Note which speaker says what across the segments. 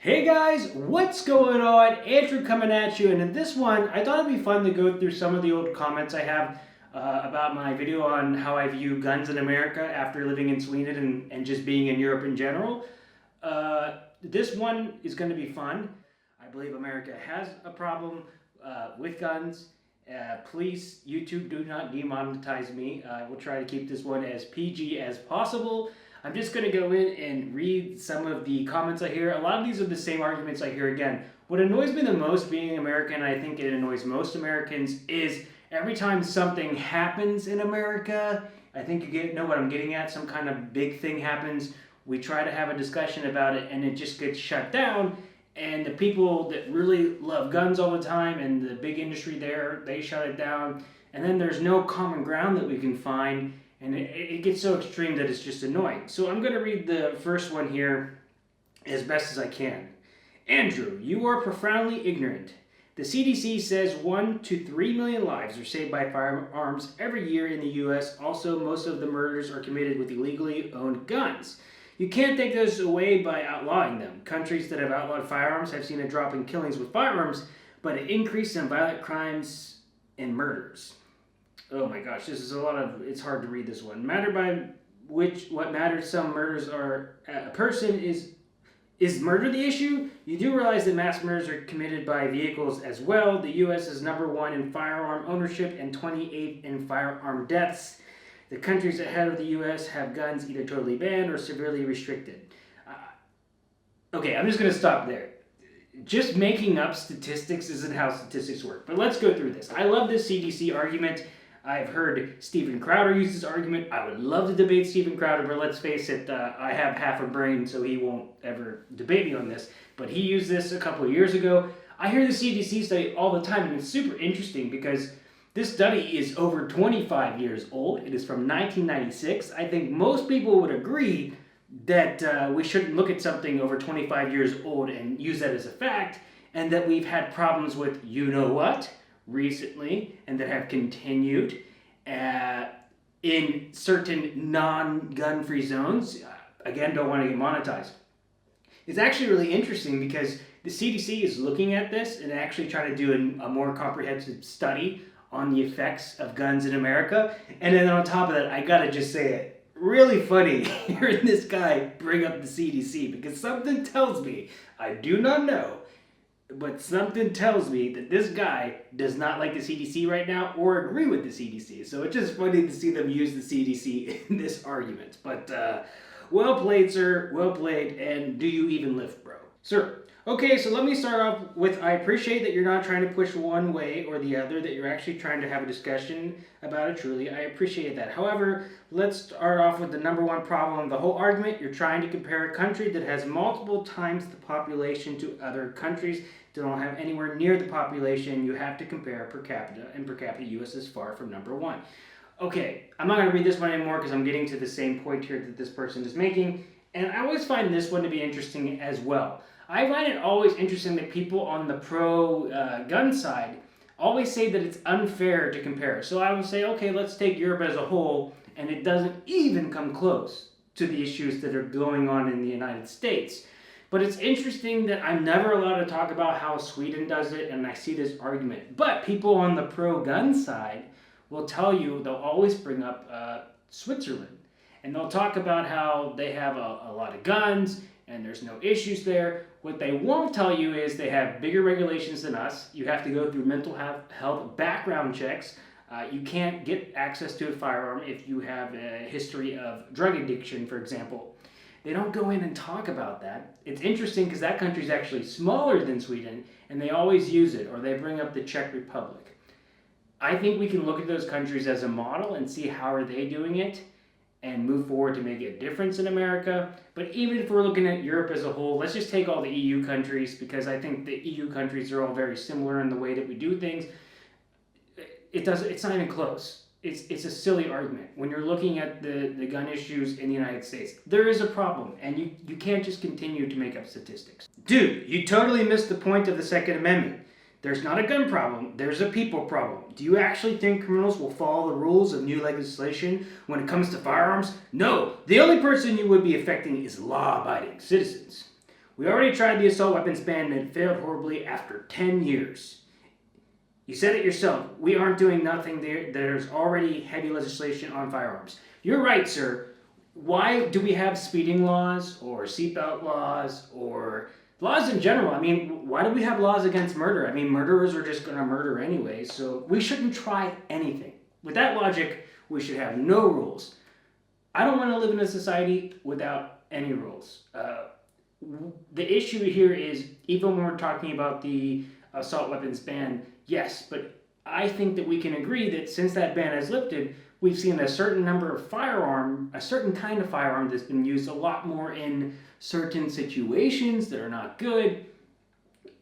Speaker 1: Hey guys, what's going on? Andrew coming at you, and in this one, I thought it'd be fun to go through some of the old comments I have about my video on how I view guns in America after living in Sweden and just being in Europe in general. This one is going to be fun. I believe America has a problem with guns. Please, YouTube, do not demonetize me. I will try to keep this one as PG as possible. I'm just going to go in and read some of the comments I hear. A lot of these are the same arguments I hear again. What annoys me the most being American, I think it annoys most Americans, is every time something happens in America, I think you know what I'm getting at, some kind of big thing happens, we try to have a discussion about it and it just gets shut down, and the people that really love guns all the time and the big industry there, they shut it down, and then there's no common ground that we can find. And it gets so extreme that it's just annoying. So I'm going to read the first one here as best as I can. Andrew, you are profoundly ignorant. The CDC says 1 to 3 million lives are saved by firearms every year in the U.S. Also, most of the murders are committed with illegally owned guns. You can't take those away by outlawing them. Countries that have outlawed firearms have seen a drop in killings with firearms, but an increase in violent crimes and murders. Oh my gosh, this is it's hard to read this one. What matters some murders are, a person is murder the issue? You do realize that mass murders are committed by vehicles as well. The U.S. is number 1 in firearm ownership and 28th in firearm deaths. The countries ahead of the U.S. have guns either totally banned or severely restricted. Okay, I'm just going to stop there. Just making up statistics isn't how statistics work. But let's go through this. I love this CDC argument. I've heard Steven Crowder use this argument. I would love to debate Steven Crowder, but let's face it, I have half a brain, so he won't ever debate me on this. But he used this a couple of years ago. I hear the CDC study all the time, and it's super interesting because this study is over 25 years old. It is from 1996. I think most people would agree that we shouldn't look at something over 25 years old and use that as a fact, and that we've had problems with you-know-what recently, and that have continued in certain non-gun free zones. Again, don't want to get monetized. It's actually really interesting because the CDC is looking at this and actually trying to do a more comprehensive study on the effects of guns in America. And then on top of that, I gotta just say it, really funny hearing this guy bring up the CDC, because something tells me, I do not know, but something tells me that this guy does not like the CDC right now or agree with the CDC. So it's just funny to see them use the CDC in this argument. But well played, sir. Well played. And do you even lift, bro? Sir. Okay, so let me start off with, I appreciate that you're not trying to push one way or the other, that you're actually trying to have a discussion about it truly. I appreciate that. However, let's start off with the number one problem of the whole argument. You're trying to compare a country that has multiple times the population to other countries that don't have anywhere near the population. You have to compare per capita, and per capita U.S. is far from number 1. Okay, I'm not going to read this one anymore because I'm getting to the same point here that this person is making, and I always find this one to be interesting as well. I find it always interesting that people on the pro-gun side always say that it's unfair to compare. So I will say, okay, let's take Europe as a whole, and it doesn't even come close to the issues that are going on in the United States. But it's interesting that I'm never allowed to talk about how Sweden does it, and I see this argument. But people on the pro-gun side will tell you, they'll always bring up Switzerland. And they'll talk about how they have a lot of guns, and there's no issues there. What they won't tell you is they have bigger regulations than us. You have to go through mental health background checks. You can't get access to a firearm if you have a history of drug addiction, for example. They don't go in and talk about that. It's interesting because that country is actually smaller than Sweden, and they always use it, or they bring up the Czech Republic. I think we can look at those countries as a model and see how are they doing it, and move forward to make a difference in America. But even if we're looking at Europe as a whole, let's just take all the EU countries, because I think the EU countries are all very similar in the way that we do things. It's not even close. It's a silly argument. When you're looking at the gun issues in the United States, there is a problem, and you can't just continue to make up statistics. Dude, you totally missed the point of the Second Amendment. There's not a gun problem, there's a people problem. Do you actually think criminals will follow the rules of new legislation when it comes to firearms? No, the only person you would be affecting is law-abiding citizens. We already tried the assault weapons ban and it failed horribly after 10 years. You said it yourself. We aren't doing nothing there. There's already heavy legislation on firearms. You're right, sir. Why do we have speeding laws or seatbelt laws or laws in general? I mean, why do we have laws against murder? I mean, murderers are just going to murder anyway, so we shouldn't try anything. With that logic, we should have no rules. I don't want to live in a society without any rules. The issue here is, even when we're talking about the assault weapons ban, yes, but I think that we can agree that since that ban has lifted, we've seen a certain number of a certain kind of firearm that's been used a lot more in certain situations that are not good,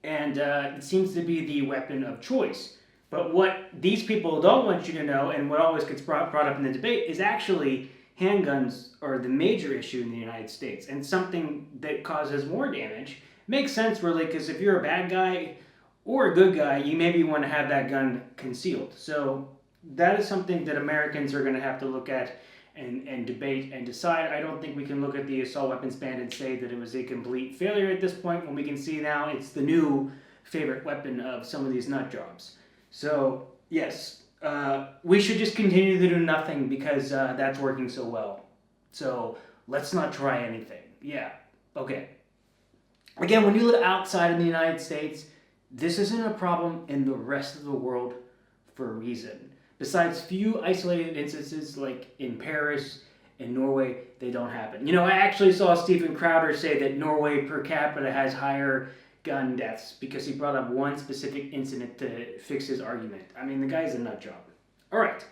Speaker 1: and it seems to be the weapon of choice. But what these people don't want you to know, and what always gets brought up in the debate, is actually handguns are the major issue in the United States, and something that causes more damage. Makes sense, really, because if you're a bad guy or a good guy, you maybe want to have that gun concealed. So that is something that Americans are going to have to look at and debate and decide. I don't think we can look at the assault weapons ban and say that it was a complete failure at this point, when we can see now it's the new favorite weapon of some of these nut jobs. So, yes, we should just continue to do nothing because that's working so well. So, let's not try anything. Yeah, okay. Again, when you live outside of the United States, this isn't a problem in the rest of the world for a reason. Besides few isolated instances like in Paris and Norway, they don't happen. You know, I actually saw Stephen Crowder say that Norway per capita has higher gun deaths because he brought up one specific incident to fix his argument. I mean, the guy's a nut job. All right.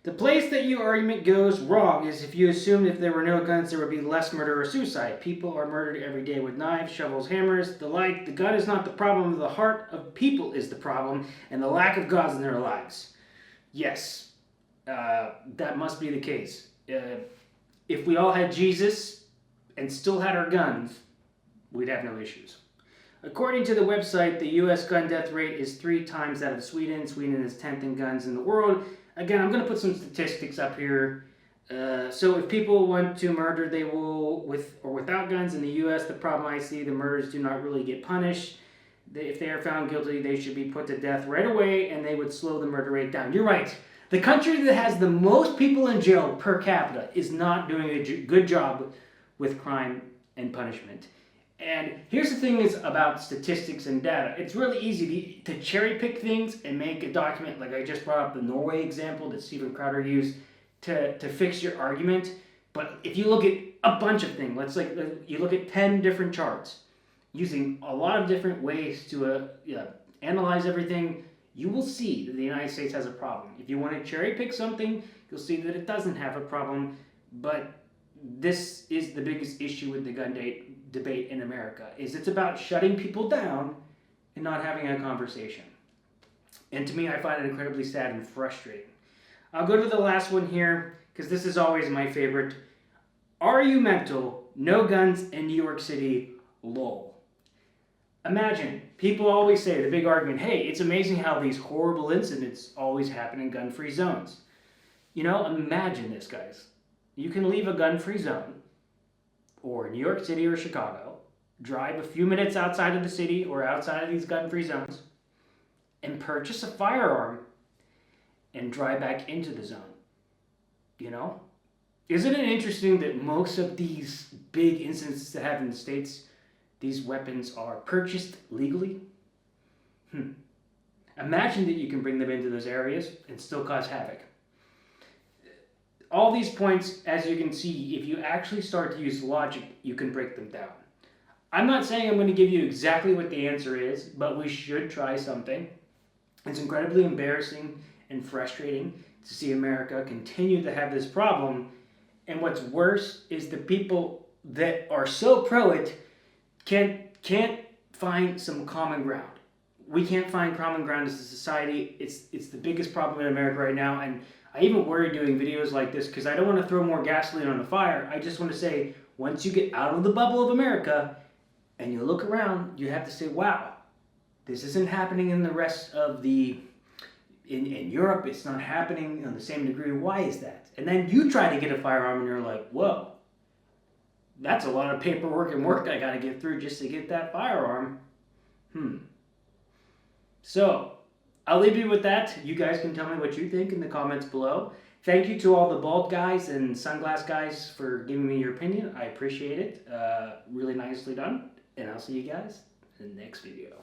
Speaker 1: The place that your argument goes wrong is if you assume if there were no guns, there would be less murder or suicide. People are murdered every day with knives, shovels, hammers, the like. The gun is not the problem. The heart of people is the problem, and the lack of God in their lives. Yes, that must be the case. If we all had Jesus and still had our guns, we'd have no issues. According to the website, the U.S. gun death rate is 3 times that of Sweden. Sweden is 10th in guns in the world. Again, I'm going to put some statistics up here. So if people want to murder, they will, with or without guns in the U.S., the problem I see, the murders do not really get punished. If they are found guilty, they should be put to death right away, and they would slow the murder rate down. You're right. The country that has the most people in jail per capita is not doing a good job with crime and punishment. And here's the thing is about statistics and data. It's really easy to cherry pick things and make a document, like I just brought up the Norway example that Stephen Crowder used to fix your argument. But if you look at a bunch of things, you look at 10 different charts using a lot of different ways to analyze everything, you will see that the United States has a problem. If you want to cherry pick something, you'll see that it doesn't have a problem. But this is the biggest issue with the gun debate in America, is it's about shutting people down and not having a conversation. And to me, I find it incredibly sad and frustrating. I'll go to the last one here, because this is always my favorite. Are you mental? No guns in New York City, lol. Imagine, people always say, the big argument, hey, it's amazing how these horrible incidents always happen in gun-free zones. You know, imagine this, guys. You can leave a gun-free zone, or New York City or Chicago, drive a few minutes outside of the city or outside of these gun-free zones, and purchase a firearm and drive back into the zone. You know? Isn't it interesting that most of these big incidents that happen in the States, these weapons are purchased legally? Imagine that you can bring them into those areas and still cause havoc. All these points, as you can see, if you actually start to use logic, you can break them down. I'm not saying I'm going to give you exactly what the answer is, but we should try something. It's incredibly embarrassing and frustrating to see America continue to have this problem. And what's worse is the people that are so pro it can't find some common ground. We can't find common ground as a society. It's the biggest problem in America right now, and I even worry doing videos like this because I don't want to throw more gasoline on the fire. I just want to say, once you get out of the bubble of America and you look around, you have to say, wow, this isn't happening in the rest of in Europe. It's not happening on the same degree. Why is that? And then you try to get a firearm and you're like, whoa, that's a lot of paperwork and work I got to get through just to get that firearm. So, I'll leave you with that. You guys can tell me what you think in the comments below. Thank you to all the bald guys and sunglass guys for giving me your opinion. I appreciate it. Really nicely done. And I'll see you guys in the next video.